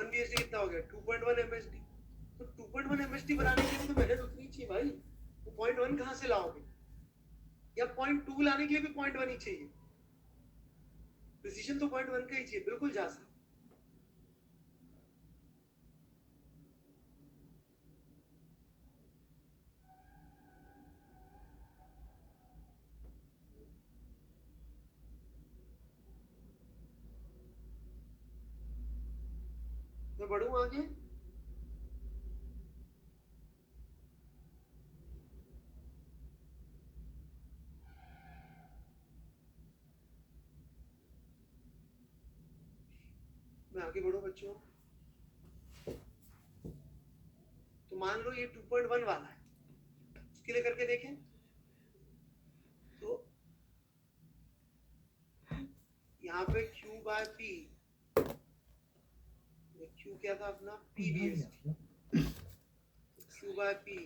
1 BHD कितना हो गया 2.1 MHD। तो 2.1 MHD बनाने के लिए तो मेहनत उतनी चाहिए भाई, वो 0.1 कहाँ से लाओगे, या 0.2 लाने के लिए भी 0.1 ही चाहिए, प्रिसीजन तो 0.1 का ही चाहिए, बिल्कुल जा सकता। मैं बढ़ूं आगे, मैं आगे बढ़ूं बच्चों। तो मान लो ये 2.1 वाला है, उसके लिए करके देखें। तो यहाँ पे Q बाय P, Q क्या था अपना P BHD, Q by P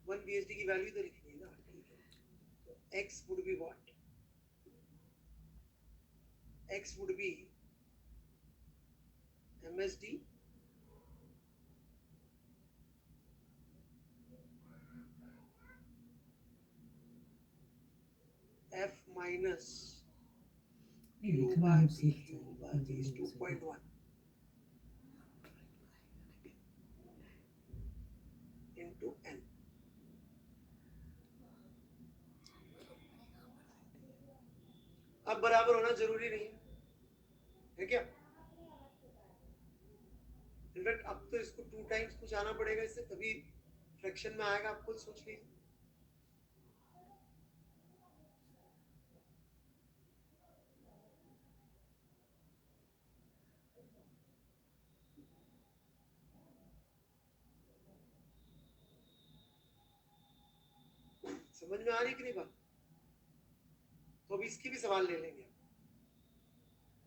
1 BHD की वैल्यू तो लिखनी है ना, ठीक है। तो X would be what, X would be MSD F minus Q by P, Q by P is 2.1 into N। अब बराबर होना जरूरी नहीं है क्या? इनफैक्ट अब तो इसको 2 टाइम्स कुछ आना पड़ेगा इससे, तभी फ्रैक्शन में आएगा, आप खुद सोच लीजिए। समझ में आ रही कि नहीं बात? तो अभी इसके भी सवाल ले लेंगे,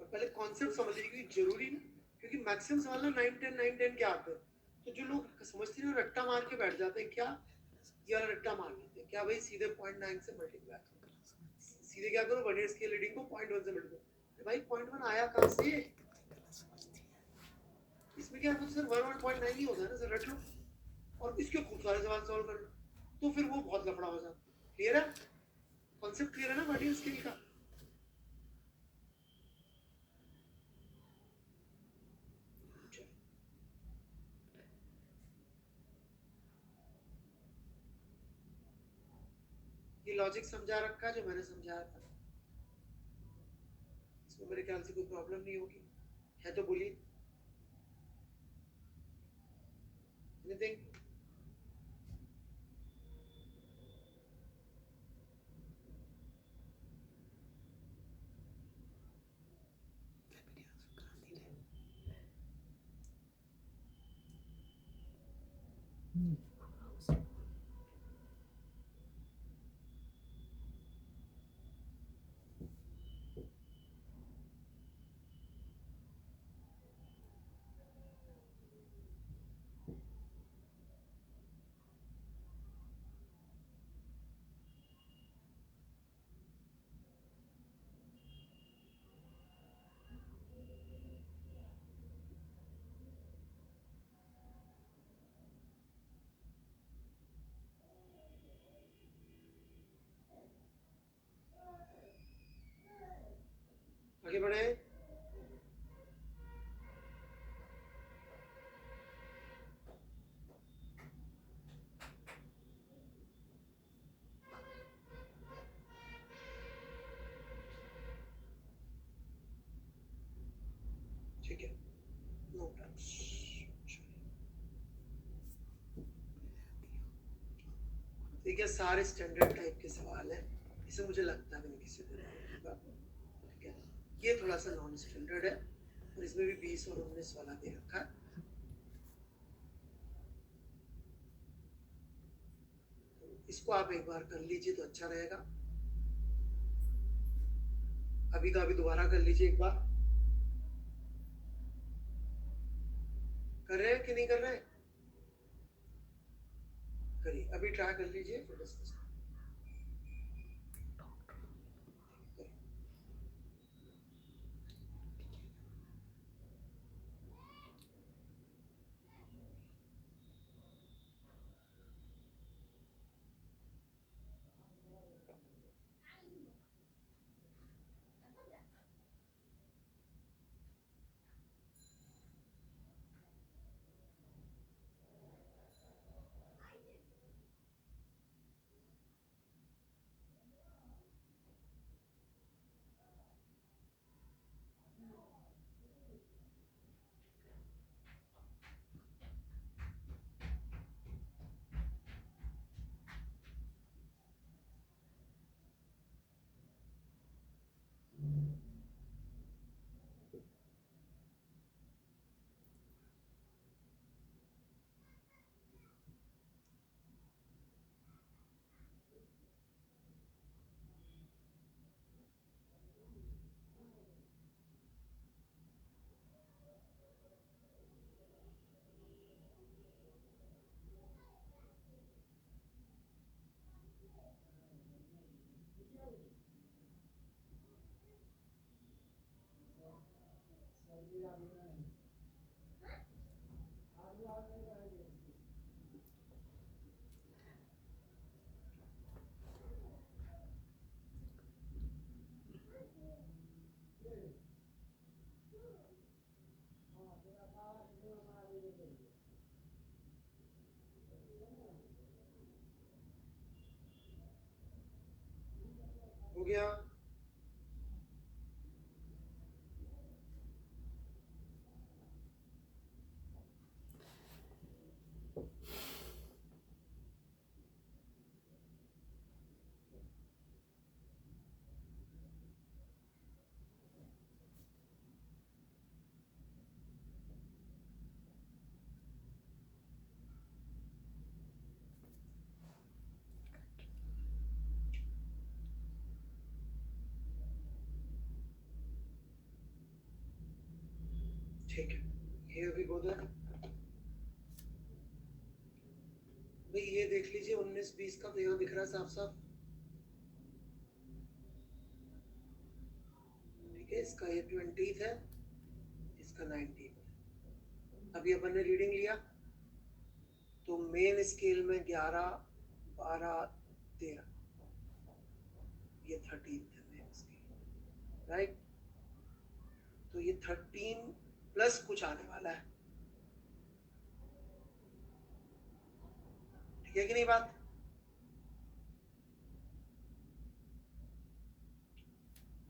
और पहले कॉन्सेप्ट समझ लीजिए, क्योंकि जरूरी ना, क्योंकि मैक्सिमम सवाल ना 9 10 क्या आते हैं, तो जो लोग समझते हैं रट्टा मार के बैठ जाते हैं, क्या ये वाला रट्टा मार लेते हैं, क्या भाई सीधे 0.9 से मल्टीप्लाई करो, सीधे क्या करो वर्नियर स्केल रीडिंग को 0.1 से मल्टीप्लाई, भाई 0.1 आया कहाँ से, इसमें क्या कुछ सर 1 और 0.9 ही होता है ना सर, रट लो और इसके खूब सारे सवाल सॉल्व कर लो, तो फिर वो बहुत लफड़ा हो जाता है। क्लियर है कॉन्सेप्ट, क्लियर है ना वर्नियर स्केल का? ये लॉजिक समझा रखा जो मैंने समझाया था, इसमें मेरे ख्याल से कोई प्रॉब्लम नहीं होगी, है तो बोलिए। एनीथिंग? आगे बढ़े। ठीक है, नो डाउट्स। ठीक है, सारे स्टैंडर्ड टाइप के सवाल हैं, इसे मुझे लगता भी नहीं किसी को होगा। ठीक है, ये थोड़ा सा नॉन स्टैंडर्ड है, और इसमें भी 20 और 19 वाला दे रखा है, तो इसको आप एक बार कर लीजिए तो अच्छा रहेगा। अभी का अभी दोबारा कर लीजिए एक बार। कर रहे हैं कि नहीं कर रहे हैं? करिए, अभी ट्राई कर लीजिए फिर डिस्कस। हो गया। ठीक है, here we go then। भाई ये देख लीजिए 19-20 का तो यहाँ दिख रहा है साफ साफ। ठीक है, इसका ये 20th है, इसका 19th। अभी अपन ने रीडिंग लिया तो मेन स्केल में 11, 12, 13, ये 13th है मेन स्केल, राइट। तो ये 13 प्लस कुछ आने वाला है, ठीक है कि नहीं बात।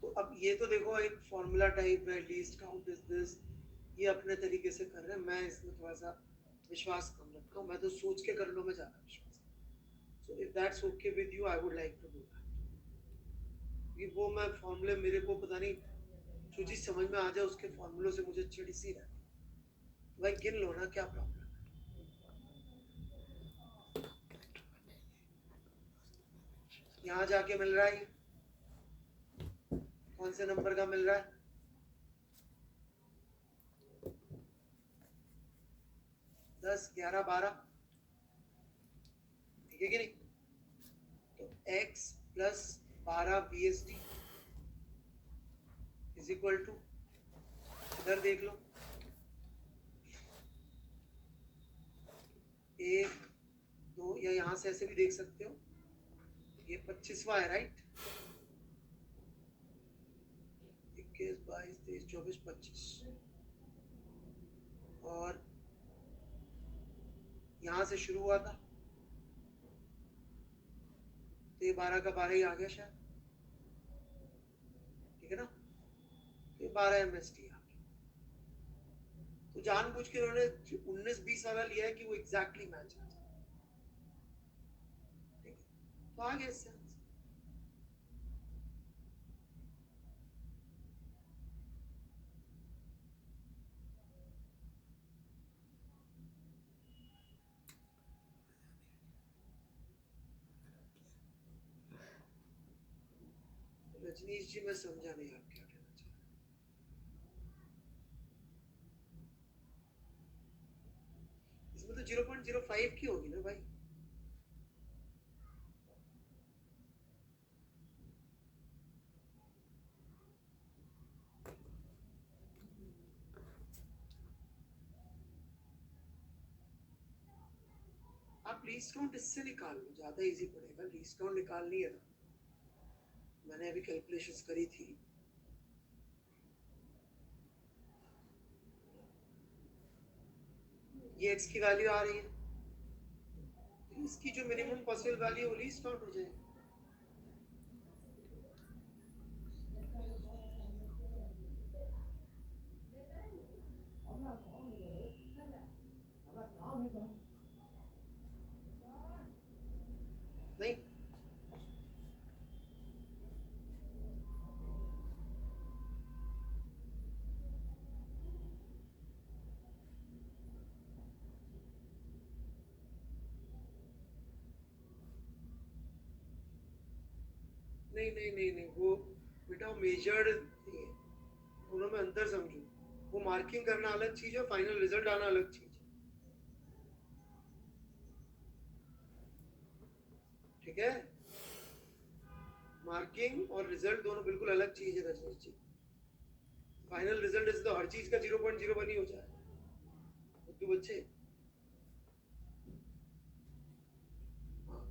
तो अब ये तो देखो एक फॉर्मूला टाइप है, लीस्ट काउंट इज दिस, ये अपने तरीके से कर रहे हैं, मैं इसमें थोड़ा सा विश्वास कम रखता हूँ, मैं तो सोच के कर लो मैं ज्यादा विश्वास। So if that's okay with you I would like to do that. ये वो मैं फॉर्मूले मेरे को पता नहीं, जो चीज समझ में आ जाए उसके फॉर्मूलों से मुझे चिड़ी सी रहती है। भाई गिन लो ना, क्या प्रॉब्लम है। यहाँ जाके मिल रहा है, कौन से नंबर का मिल रहा है? 10, 11, 12, ठीक है कि नहीं। तो x plus 12 VSD is equal to, इधर देख लो, 1, 2, या यहां से ऐसे भी देख सकते हो, ये 25वां है राइट। 21, 22, 23, 24, 25, और यहां से शुरू हुआ था तो ये 12 का 12 ही आ गया शायद, ठीक है ना। तो ये 12 MSD आ गया। तो जानबूझ के उन्होंने 19-20 वाला लिया है कि वो एग्जैक्टली मैच आ जाए, ठीक है। तो आ गया इससे। रजनीश जी मैं समझा नहीं आप क्या कहना चाह रहे हैं। इसमें तो 0.05 की होगी ना भाई। आप लीस्ट काउंट इससे निकाल लो, ज्यादा इजी पड़ेगा। लीस्ट काउंट निकालनी है ना, मैंने अभी कैलकुलेशंस करी थी। ये x की वैल्यू आ रही है, तो इसकी जो मिनिमम पॉसिबल वैल्यू है वो लीस्ट काउंट हो जाएगी। नहीं नहीं नहीं नहीं नहीं, वो बेटा मेजर्ड नहीं है, दोनों में अंतर समझो। वो मार्किंग करना अलग चीज है, फाइनल रिजल्ट आना अलग चीज है, ठीक है। मार्किंग और रिजल्ट दोनों बिल्कुल अलग चीज है रजनीश जी। फाइनल रिजल्ट इज तो हर चीज का 0.01 ही हो जाए बुद्धू बच्चे। हाँ।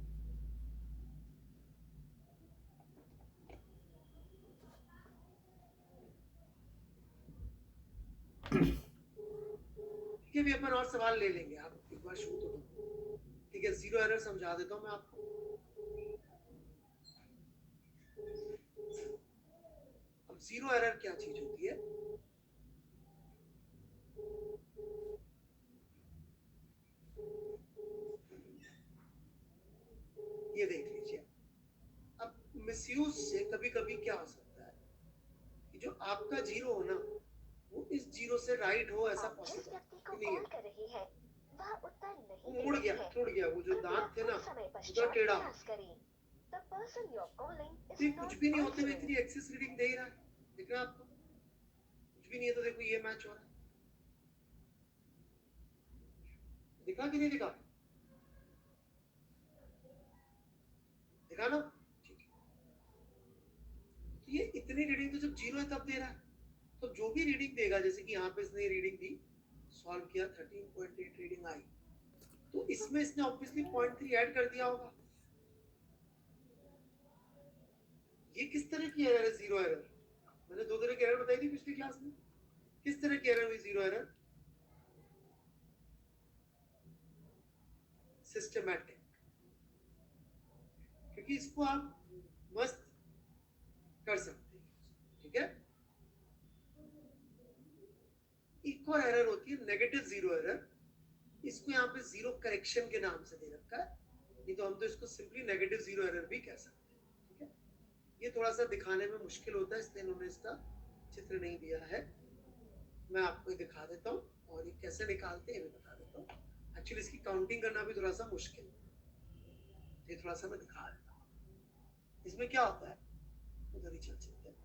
ठीक है, अभी अपन और सवाल ले लेंगे, आप एक बार शुरू तो करो। ठीक है, जीरो एरर समझा देता हूँ मैं आपको। अब जीरो एरर क्या चीज होती है? ये देख लीजिए। अब मिसयूज से कभी कभी क्या हो सकता है कि जो आपका जीरो हो ना, वो इस जीरो से राइट हो, ऐसा पॉसिबल नहीं है। कर रही है वह उत्तर नहीं वो मुड़ गया, टूट गया, वो जो दांत थे ना उधर टेढ़ा। तो ये कुछ भी नहीं होते हुए इतनी एक्सेस रीडिंग दे ही रहा है, दिख रहा है आपको? कुछ भी नहीं है तो देखो ये मैच हो रहा है, दिखा कि नहीं दिखा? दिखा ना? ठीक है। तो ये इतनी रीडिंग तो जब जीरो है तब दे रहा है, तो जो भी रीडिंग देगा, जैसे कि यहाँ पे इसने रीडिंग दी, सॉल्व किया, 13.8 रीडिंग आई, तो इसमें इसने ऑब्वियसली 0.3 ऐड कर दिया होगा। ये किस तरह की एरर है जीरो एरर? मैंने दो तरह की एरर बताई थी पिछली क्लास में। किस तरह की एरर हुई जीरो एरर? सिस्टमैटिक, क्योंकि इसको आप मस्त कर सकते हैं। ठीक है। एक और एरर होती है नेगेटिव जीरो एरर, इसको यहाँ पे जीरो करेक्शन के नाम से दे रखा है, नहीं तो हम तो इसको सिंपली नेगेटिव जीरो एरर भी कह सकते हैं। ठीक है। ये थोड़ा सा दिखाने में मुश्किल होता है, इसलिए इन्होंने इसका चित्र नहीं दिया है। मैं आपको दिखा देता हूँ, और ये कैसे निकालते हैं भी बता देता हूँ। एक्चुअली इसकी काउंटिंग करना भी थोड़ा सा मुश्किल है, ये थोड़ा सा मैं दिखा देता हूँ। इसमें क्या होता है, उधर ही चल चलते हैं।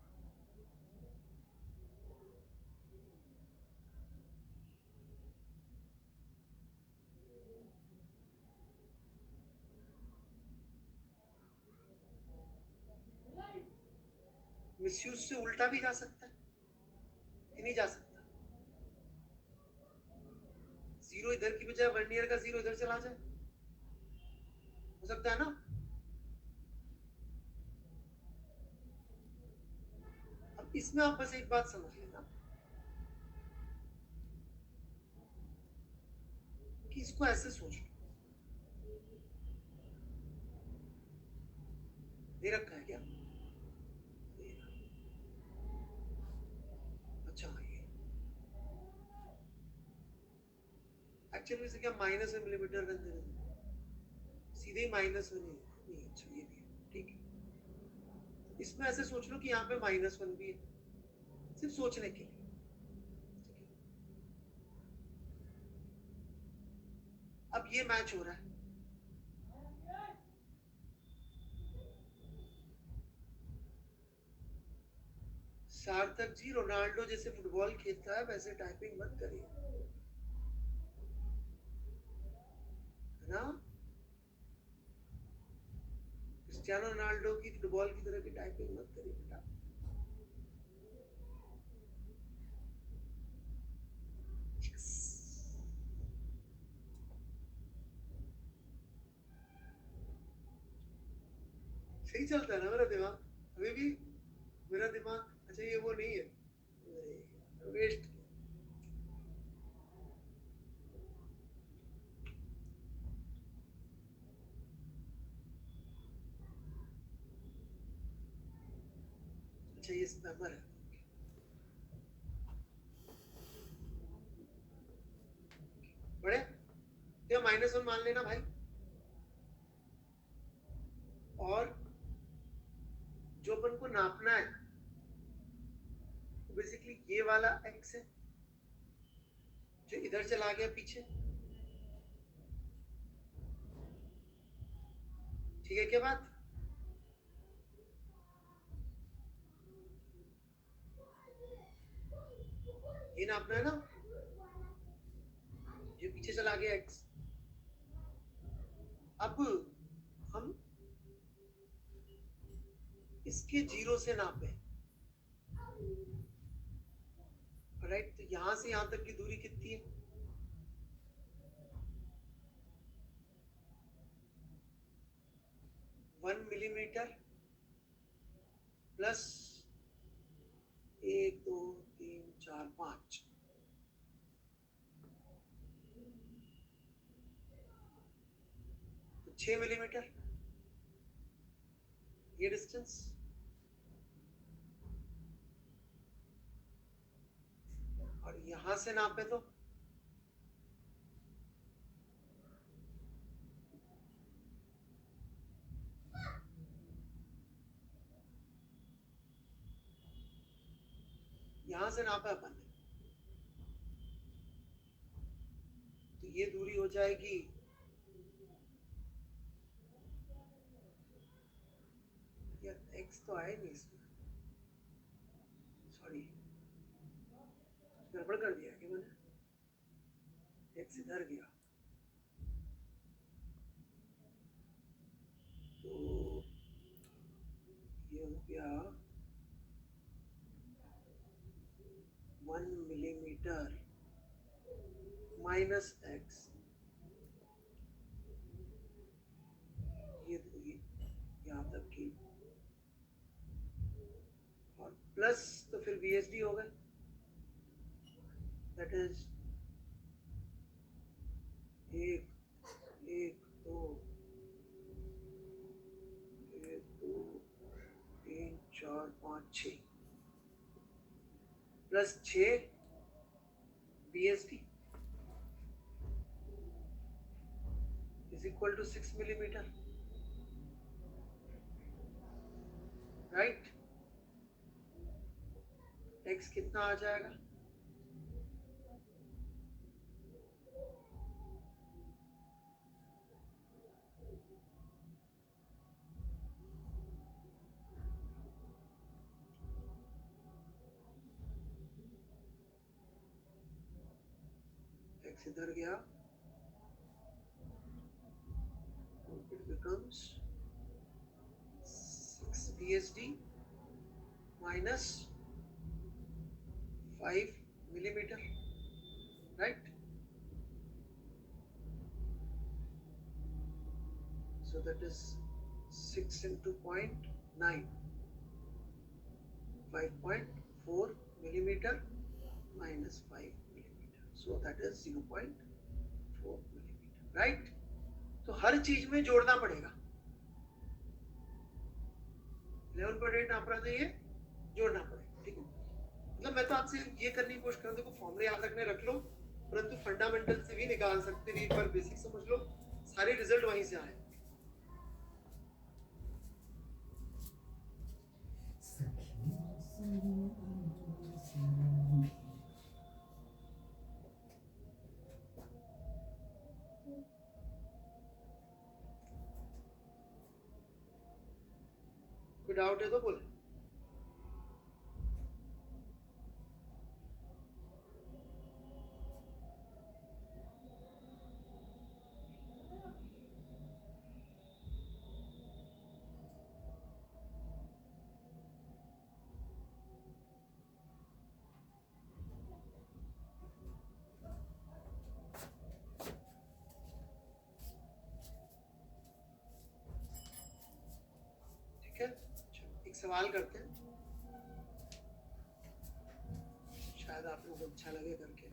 मिसयूज से उल्टा भी जा सकता है कि नहीं जा सकता? जीरो इधर की बजाय वर्नियर का जीरो इधर चला जाए, हो सकता है ना? अब इसमें आप बस एक बात समझ लेना कि इसको ऐसे सोच लो, दे रखा है क्या? अच्छा, ये एक्चुअली से क्या माइनस में मिलीमीटर का अंदर सीधे ही माइनस में नहीं, अच्छा ये भी है, ठीक है। इसमें ऐसे सोच लो कि यहाँ पे -1 भी है, सिर्फ सोचने के लिए। अब ये मैच हो रहा है, सार्थक जी रोनाल्डो जैसे फुटबॉल खेलता है वैसे टाइपिंग मत करिए, है ना? क्रिस्टियानो रोनाल्डो की फुटबॉल की तरह की टाइपिंग मत करिए बेटा। सही चलता है ना मेरा दिमाग अभी भी? मेरा दिमाग, अच्छा ये वो नहीं है, वेस्ट। अच्छा ये स्पैमर है, बड़े तो -1 मान लेना भाई, और जो अपन को नापना है बेसिकली ये वाला एक्स है जो इधर चला गया पीछे, ठीक है क्या बात? ये नापना है ना, जो पीछे चला गया एक्स। अब हम इसके जीरो से नापे, राइट। तो यहां से यहां तक की दूरी कितनी है? वन मिलीमीटर प्लस 1 2 3 4 5, तो 6 मिलीमीटर ये डिस्टेंस। और यहां से नापे तो यहां से नापा अपन ने, तो ये दूरी हो जाएगी यार, x तो आया नहीं इसमें, सॉरी गड़बड़ कर दिया कि मैंने, x इधर गया, तो ये हो गया 1 मिलीमीटर माइनस x, ये दूरी यहाँ तक की, और प्लस तो फिर VSD होगा, that is 1 1 2 1 2 3 4 5 6 plus 6 VSD is equal to 6 millimetre, right. x कितना आ जाएगा? x इधर गया, it becomes 6 VSD minus 5 millimeter, right? So that is 6 into 0.9, 5.4 millimeter minus 5 millimeter, so that is 0.4 millimeter, right? तो हर चीज में जोड़ना पड़ेगा, 11.8 नाप रहा था, ये जोड़ना पड़ेगा, ठीक है। मतलब मैं तो आपसे ये करने की कोशिश कर रहा हूँ, देखो फॉर्मूले याद रखने रख लो, परंतु फंडामेंटल से भी निकाल सकते हैं, एक बार बेसिक समझ लो, सारे रिजल्ट वहीं से आए। कोई डाउट है तो बोले। ठीक है, एक सवाल करते हैं, शायद आप लोगों को अच्छा लगे करके।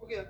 गया।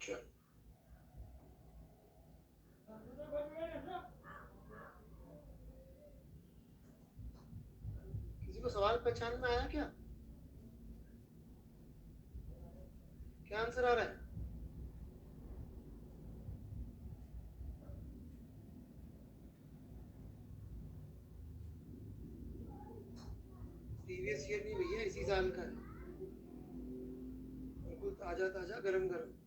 चल, किसी को सवाल पहचान में आया क्या? क्या आंसर आ रहा है? प्रीवियस ईयर नहीं भैया, इसी साल का है, बिल्कुल ताजा ताजा गरम गरम।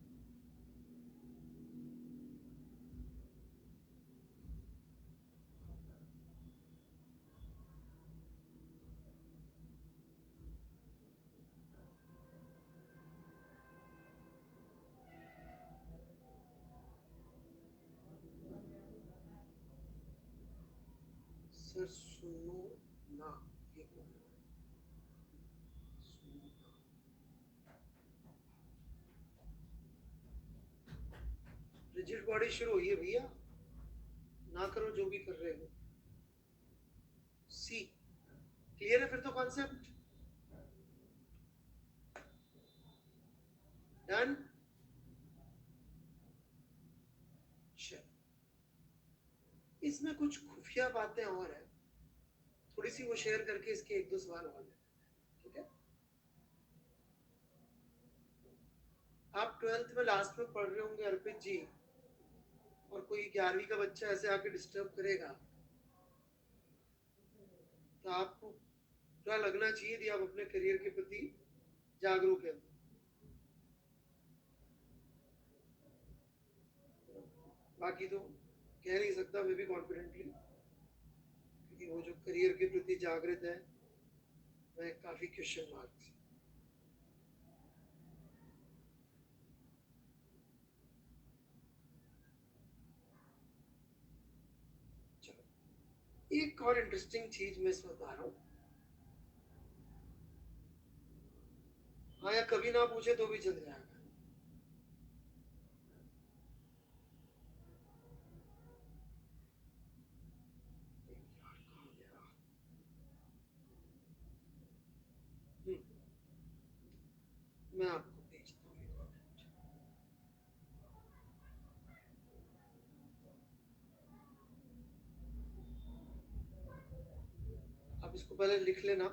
सर सुनो ना, ये कौन है? सुनो ना। रिजिड बॉडी शुरू हुई है भैया, ना करो जो भी कर रहे हो। सी क्लियर है फिर तो कॉन्सेप्ट डन। इसमें कुछ खुफिया बातें और है, थोड़ी सी वो शेयर करके इसके एक दो सवाल और लेते हैं, ठीक है? आप 12th में लास्ट में पढ़ रहे होंगे अर्पित जी, और कोई 11वीं का बच्चा ऐसे आके डिस्टर्ब करेगा तो आपको पूरा लगना चाहिए कि आप अपने करियर के प्रति जागरूक हैं। बाकी तो कह नहीं सकता मैं भी कॉन्फिडेंटली, क्योंकि वो जो करियर के प्रति जागृत है, मैं काफी क्वेश्चन मार्क से। चलो, एक और इंटरेस्टिंग चीज मैं इसमें बता रहा हूँ। हाँ, या कभी ना पूछे तो भी चल जाएगा। मैं आपको भेजता हूँ एक मिनट। आप इसको पहले लिख लेना,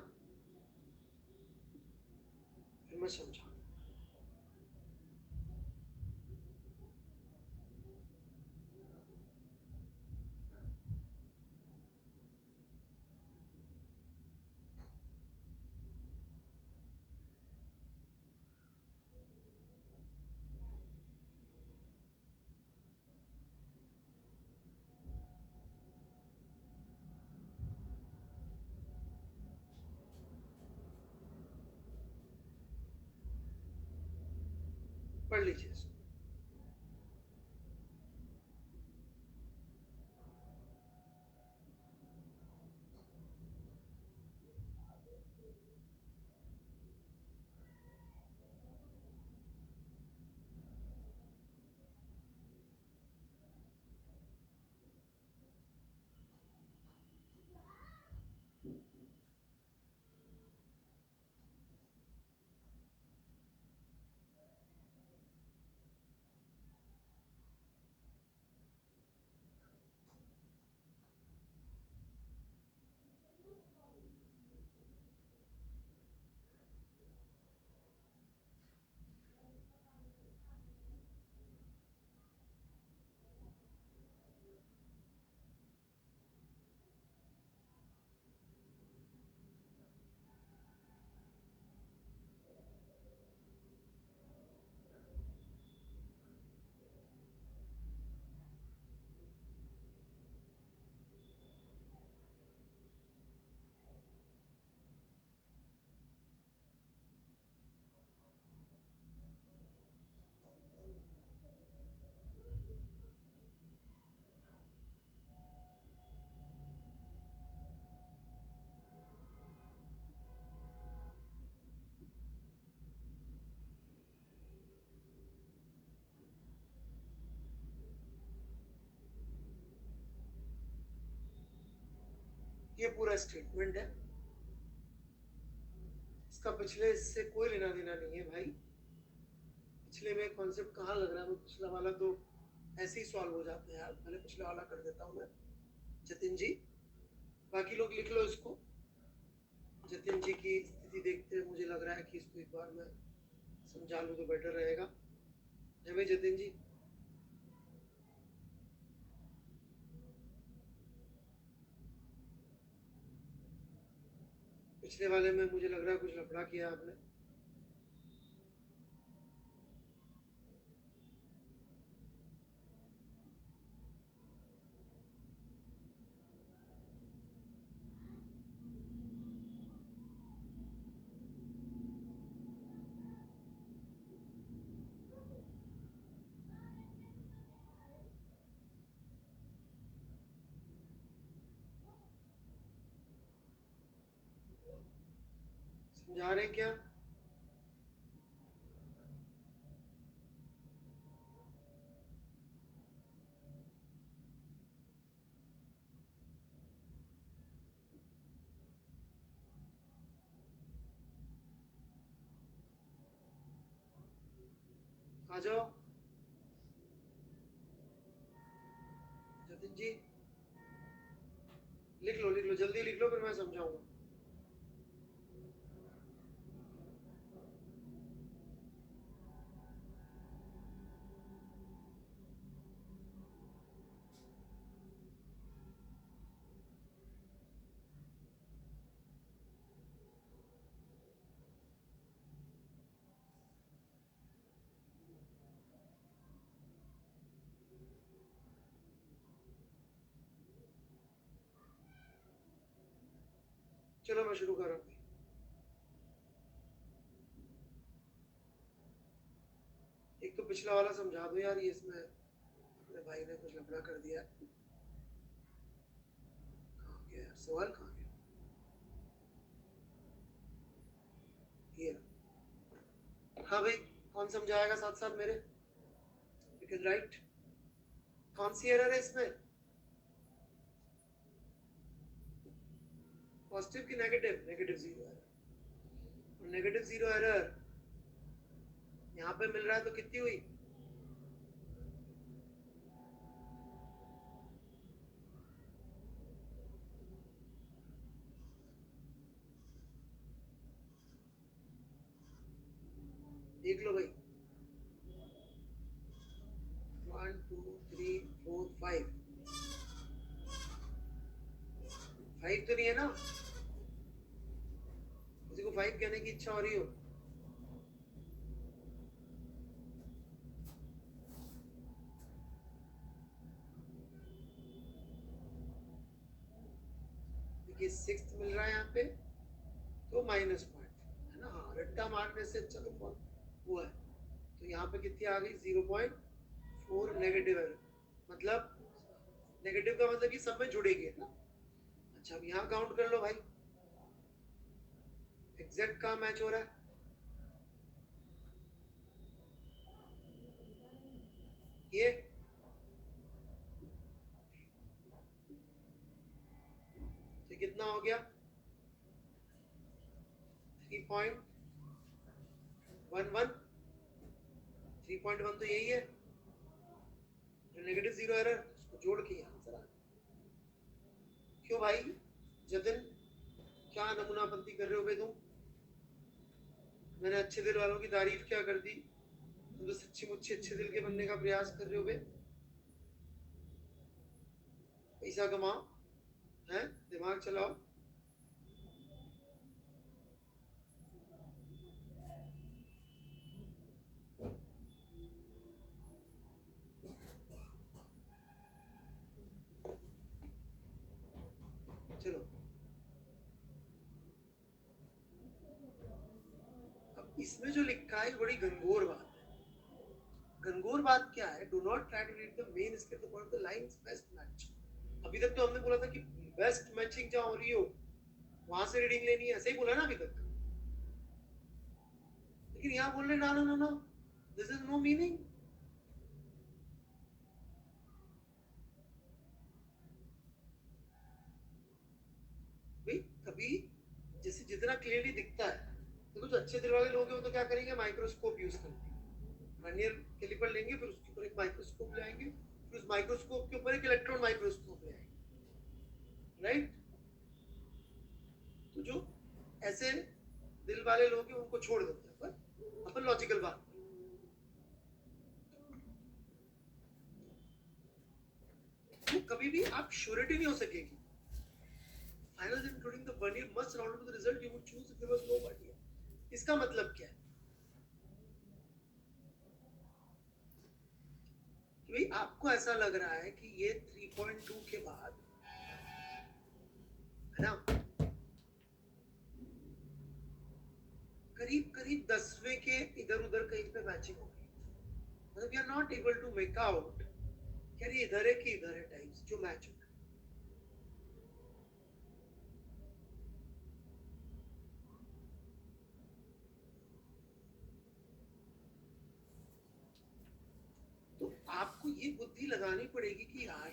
फिर मैं समझा। पढ़ लीजिए इसको। ये पूरा स्टेटमेंट है, इसका पिछले इससे कोई लेना देना नहीं है भाई। पिछले में कॉन्सेप्ट कहाँ लग रहा है, पिछला वाला तो ऐसे ही सॉल्व हो जाते हैं यार। पहले पिछला वाला कर देता हूँ मैं। जतिन जी, बाकी लोग लिख लो इसको। जतिन जी की स्थिति देखते हैं, मुझे लग रहा है कि इसको एक बार मैं समझा लूँ तो बेटर रहेगा। है भाई जतिन जी? पिछले वाले में मुझे लग रहा है कुछ लफड़ा किया आपने। समझा रहे हैं क्या? आ जाओ जतिन जी, लिख लो जल्दी लिख लो, फिर मैं समझाऊंगा। चलो मैं शुरू कर रहा हूँ। एक तो पिछला वाला समझा दो यार, ये इसमें अपने भाई ने कुछ लफड़ा कर दिया। कहाँ गया यार सवाल, कहाँ गया? ये रहा। हाँ भाई, कौन समझाएगा साथ साथ मेरे? You can write. कौन सी एरर है इसमें? पॉजिटिव की नेगेटिव? Negative zero error. और नेगेटिव जीरो एरर यहाँ पे मिल रहा है तो कितनी हुई? देख लो भाई, 1 2 3 4 5। 5 तो नहीं है ना? किसी को 5 कहने की इच्छा हो रही हो? देखिए 6 मिल रहा है यहाँ पे, तो -0.5 है ना। हाँ, रट्टा मारने से अच्छा तो वो है। तो यहाँ पे कितनी आ गई 0.4 नेगेटिव एरर, मतलब नेगेटिव का मतलब ये सब में जुड़ेगी ना। अच्छा अब यहाँ काउंट कर लो भाई, एग्जैक्ट कहाँ मैच हो रहा है, ये तो कितना हो गया 3.11, 3.1 तो यही है, नेगेटिव जीरो एरर, उसको जोड़ के आंसर आ गया। क्यों भाई जतिन, क्या नमूनापंती कर रहे हो बे तुम, मैंने अच्छे दिल वालों की तारीफ क्या कर दी, तुम तो सच्ची मुच्ची अच्छे दिल के बनने का प्रयास कर रहे हो बे, पैसा कमाओ हैं, दिमाग चलाओ। चलो अब इसमें जो लिखा है बड़ी गंगोर बात है। गंगोर बात क्या है, do not try to read the main script about the lines best match. अभी तक तो हमने बोला था कि बेस्ट मैचिंग जहां हो रही हो वहां से रीडिंग लेनी है, ऐसे ही बोला ना अभी तक, लेकिन यहाँ बोल रहे no no no, this is no meaning. भाई कभी जैसे जितना क्लियरली दिखता है, देखो जो अच्छे दिल वाले लोग हैं वो तो क्या करेंगे, माइक्रोस्कोप यूज करेंगे, वर्नियर कैलिपर लेंगे, फिर उसके ऊपर एक माइक्रोस्कोप ले आएंगे, फिर उस माइक्रोस्कोप के ऊपर एक इलेक्ट्रॉन माइक्रोस्कोप ले आएंगे, राइट। तो जो ऐसे दिल वाले लोग हैं उनको छोड़ देते हैं, पर अपन लॉजिकल बात, तो कभी भी आप श्योरिटी नहीं हो सकेगी। Finals including the vernier must round up to the result you would choose if there was no vernier. इसका मतलब क्या है कि भाई आपको ऐसा लग रहा है कि ये 3.2 के बाद है ना करीब करीब 10वें के इधर उधर कहीं पे मैचिंग हो गई, मतलब we are not able to make out क्या ये इधर है कि इधर है टाइप्स जो मैच हो रहा है। तो आपको ये बुद्धि लगानी पड़ेगी कि यार